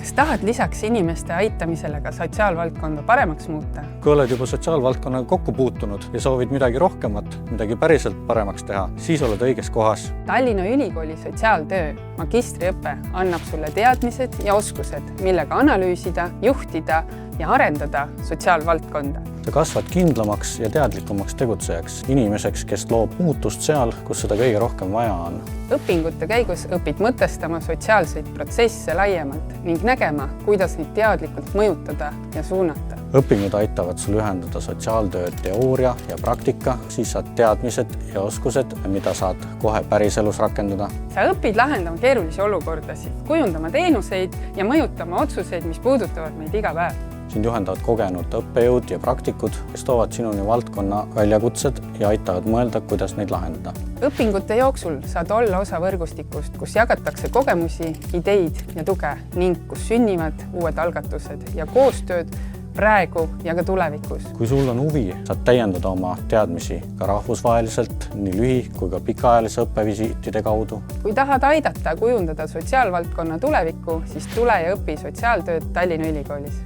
Kas tahad lisaks inimeste aitamisele ka sotsiaalvaldkonda paremaks muuta? Kui oled juba sotsiaalvaldkonnaga kokku puutunud ja soovid midagi rohkemat, midagi päriselt paremaks teha, siis oled õiges kohas. Tallinna Ülikooli sotsiaaltöö magistriõpe annab sulle teadmised ja oskused, millega analüüsida, juhtida ja arendada sotsiaalvaldkonda. Sa kasvad kindlamaks ja teadlikumaks tegutsejaks, inimeseks, kes loob muutust seal, kus seda kõige rohkem vaja on. Õpingute käigus õpid mõtestama sotsiaalseid protsesse laiemalt ning nägema, kuidas neid teadlikult mõjutada ja suunata. Õpingud aitavad sul ühendada sotsiaaltöö teooria ja praktika, siis saad teadmised ja oskused, mida saad kohe päriselus rakendada. Sa õpid lahendama keerulisi olukordasid, kujundama teenuseid ja mõjutama otsuseid, mis puudutavad meid iga päev. Sind juhendavad kogenud õppejõud ja praktikud, kes toovad sinuni valdkonna väljakutsed ja aitavad mõelda, kuidas neid lahendada. Õpingute jooksul saad olla osa võrgustikust, kus jagatakse kogemusi, ideid ja tuge ning kus sünnivad uued algatused ja koostööd praegu ja ka tulevikus. Kui sul on huvi, saad täiendada oma teadmisi ka rahvusvaheliselt, nii lühi- kui ka pikaajalise õppevisiitide kaudu. Kui tahad aidata kujundada sotsiaalvaldkonna tulevikku, siis tule ja õpi sotsiaaltööd Tallinna Ülikoolis.